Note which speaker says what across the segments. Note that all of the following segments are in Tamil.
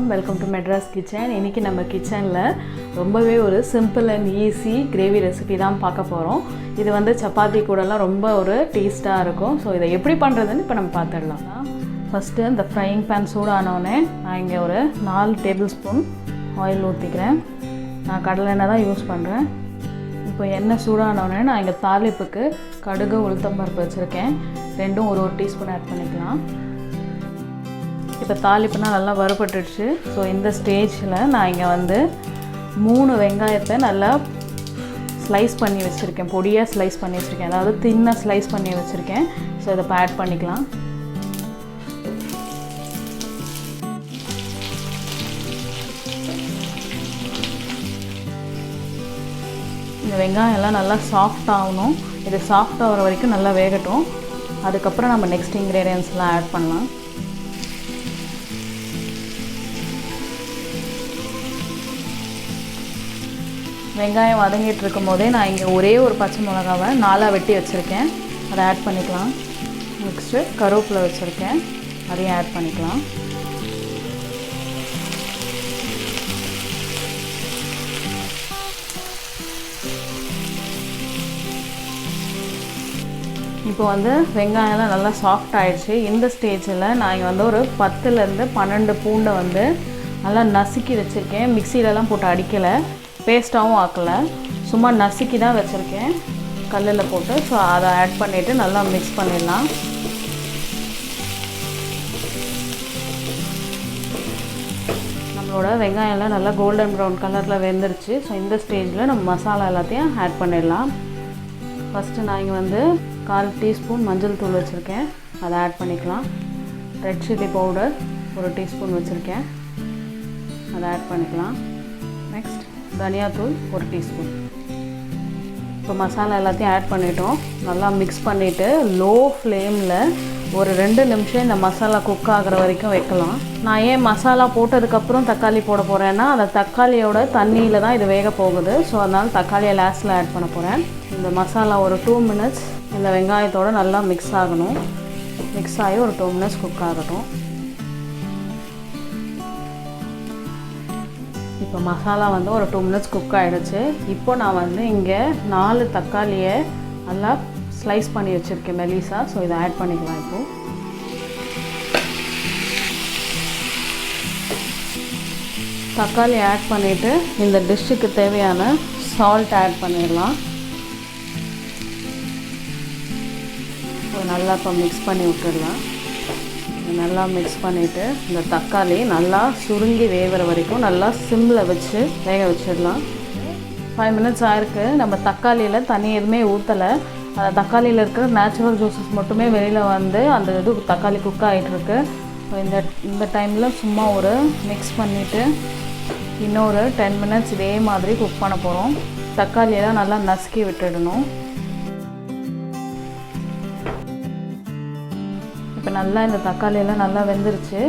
Speaker 1: welcome to Madras kitchen. இன்னைக்கு நம்ம கிச்சன்ல ரொம்பவே ஒரு simple and easy gravy recipe தான் பார்க்க போறோம். இது வந்து சப்பாத்தி கூடலாம் ரொம்ப ஒரு டேஸ்டா இருக்கும். சோ இதை எப்படி பண்றதுன்னு இப்போ நம்ம பார்த்திடலாம். ஃபர்ஸ்ட் இந்த ஃப்ரையிங் pan சூடானோனே நான் இங்க ஒரு 4 டேபிள்ஸ்பூன் ஆயில் ஊத்திக்கிறேன். நான் கடலை எண்ணெய் தான் யூஸ் பண்றேன். இப்போ எண்ணெய் சூடானோனே நான் இங்க தாளிப்புக்கு கடுகு உளுத்தம் பருப்பு வச்சிருக்கேன். ரெண்டும் ஒரு டீஸ்பூன் ஆட் பண்ணிக்கலாம். இப்போ தாளிப்புனா நல்லா வறுபட்டுடுச்சு. ஸோ இந்த ஸ்டேஜில் நான் இங்கே வந்து 3 வெங்காயத்தை நல்லா ஸ்லைஸ் பண்ணி வச்சுருக்கேன், பொடியாக ஸ்லைஸ் பண்ணி வச்சுருக்கேன், அதாவது தின்னாக ஸ்லைஸ் பண்ணி வச்சுருக்கேன். ஸோ இதை இப்போ ஆட் பண்ணிக்கலாம். இந்த வெங்காயம் எல்லாம் நல்லா சாஃப்ட் ஆகணும். இது சாஃப்ட் ஆகிற வரைக்கும் நல்லா வேகட்டும். அதுக்கப்புறம் நம்ம நெக்ஸ்ட் இன்க்ரீடியன்ஸ்லாம் ஆட் பண்ணலாம். வெங்காயம் வதங்கிட்டு இருக்கும் போதே நான் இங்கே ஒரே ஒரு பச்சை மிளகாவை 4 வெட்டி வச்சுருக்கேன், அதை ஆட் பண்ணிக்கலாம். நெக்ஸ்ட்டு கருவேப்பிலை வச்சுருக்கேன், அதையும் ஆட் பண்ணிக்கலாம். இப்போ வந்து வெங்காயம்லாம் நல்லா சாஃப்ட் ஆகிடுச்சு. இந்த ஸ்டேஜில் நான் இங்கே வந்து ஒரு 10லேருந்து 12 பூண்டை வந்து நல்லா நசுக்கி வச்சுருக்கேன். மிக்சிலலாம் போட்டு அடிக்கலை, பேஸ்ட்டாகவும் ஆக்கலை, சும்மா நசுக்கி தான் வச்சுருக்கேன் கல்லில் போட்டு. ஸோ அதை ஆட் பண்ணிவிட்டு நல்லா மிக்ஸ் பண்ணிடலாம். நம்மளோட வெங்காயம்லாம் நல்லா கோல்டன் ப்ரௌன் கலரில் வெந்துருச்சு. ஸோ இந்த ஸ்டேஜில் நம்ம மசாலா எல்லாத்தையும் ஆட் பண்ணிடலாம். ஃபஸ்ட்டு நான் இங்கே வந்து 1/4 டீஸ்பூன் மஞ்சள் தூள் வச்சுருக்கேன், அதை ஆட் பண்ணிக்கலாம். ரெட் சில்லி பவுடர் 1 டீஸ்பூன் வச்சுருக்கேன், அதை ஆட் பண்ணிக்கலாம். நெக்ஸ்ட் தனியாத்தூள் 1 டீஸ்பூன். இப்போ மசாலா எல்லாத்தையும் ஆட் பண்ணிட்டோம். நல்லா மிக்ஸ் பண்ணிவிட்டு லோ ஃப்ளேமில் ஒரு 2 நிமிஷம் இந்த மசாலா குக் ஆகிற வரைக்கும் வைக்கலாம். நான் ஏன் மசாலா போட்டதுக்கப்புறம் தக்காளி போட போகிறேன்னா, அந்த தக்காளியோட தண்ணியில் தான் இது வேக போகுது. ஸோ அதனால் தக்காளியை லாஸ்ட்டில் ஆட் பண்ண போகிறேன். இந்த மசாலா ஒரு 2 மினிட்ஸ் இந்த வெங்காயத்தோடு நல்லா மிக்ஸ் ஆகணும். மிக்ஸ் ஆகி ஒரு 2 மினிட்ஸ் குக் ஆகட்டும். இப்போ மசாலா வந்து ஒரு 2 மினிட்ஸ் குக் ஆகிடுச்சு. இப்போ நான் வந்து இங்கே 4 தக்காளியை நல்லா ஸ்லைஸ் பண்ணி வச்சுருக்கேன் மெலிசா. ஸோ இதை ஆட் பண்ணிக்கலாம். இப்போது தக்காளி ஆட் பண்ணிவிட்டு இந்த டிஷ்ஷுக்கு தேவையான சால்ட் ஆட் பண்ணிடலாம். நல்லா இப்போ மிக்ஸ் பண்ணி விட்டுடலாம். நல்லா மிக்ஸ் பண்ணிவிட்டு இந்த தக்காளி நல்லா சுருங்கி வேகிற வரைக்கும் நல்லா சிம்மில் வச்சு வேக வச்சிடலாம். 5 மினிட்ஸ் ஆயிருக்கு. நம்ம தக்காளியில் தண்ணி எதுவுமே ஊற்றலை. அந்த தக்காளியில் இருக்கிற நேச்சுரல் ஜூஸஸ் மட்டுமே வெளியில் வந்து அந்த இது தக்காளி குக் ஆகிட்டுருக்கு. இந்த டைமில் சும்மா ஒரு மிக்ஸ் பண்ணிவிட்டு இன்னொரு 10 மினிட்ஸ் இதே மாதிரி குக் பண்ண போகிறோம். தக்காளியெல்லாம் நல்லா நசுக்கி விட்டுடணும். இப்போ நல்லா இந்த தக்காளியெல்லாம் நல்லா வெந்துருச்சு.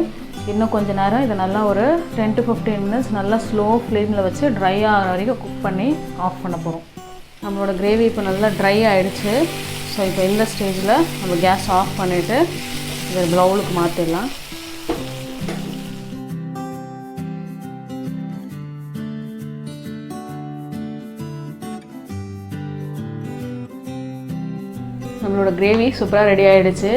Speaker 1: இன்னும் கொஞ்சம் நேரம் இதை நல்லா ஒரு 10 to 15 மினிட்ஸ் நல்லா ஸ்லோ ஃப்ளேமில் வச்சு ட்ரை ஆகிற வரைக்கும் குக் பண்ணி ஆஃப் பண்ண போகிறோம். நம்மளோட கிரேவி இப்போ நல்லா ட்ரை ஆகிடுச்சு. ஸோ இப்போ இந்த ஸ்டேஜில் நம்ம கேஸ் ஆஃப் பண்ணிவிட்டு இதை பவுலுக்கு மாற்றிடலாம். நம்மளோட கிரேவி சூப்பராக ரெடி ஆகிடுச்சு.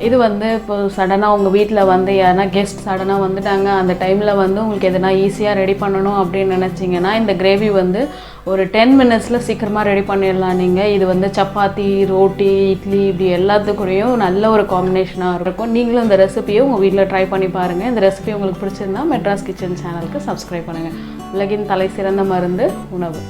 Speaker 1: இது வந்து இப்போ சடனாக உங்கள் வீட்டில் வந்து யாருன்னா கெஸ்ட் சடனாக வந்துட்டாங்க, அந்த டைமில் வந்து உங்களுக்கு எதனா ஈஸியாக ரெடி பண்ணணும் அப்படின்னு நினச்சிங்கன்னா இந்த கிரேவி வந்து ஒரு 10 மினிட்ஸில் சீக்கிரமாக ரெடி பண்ணிடலாம். நீங்கள் இது வந்து சப்பாத்தி, ரோட்டி, இட்லி இப்படி எல்லாத்துக்கூடையும் நல்ல ஒரு காம்பினேஷனாக இருக்கும். நீங்களும் இந்த ரெசிபியை உங்கள் வீட்டில் ட்ரை பண்ணி பாருங்கள். இந்த ரெசிபி உங்களுக்கு பிடிச்சிருந்தா மெட்ராஸ் கிச்சன் சேனலுக்கு சப்ஸ்கிரைப் பண்ணுங்கள். உலகின் தலை சிறந்த மருந்து உணவு.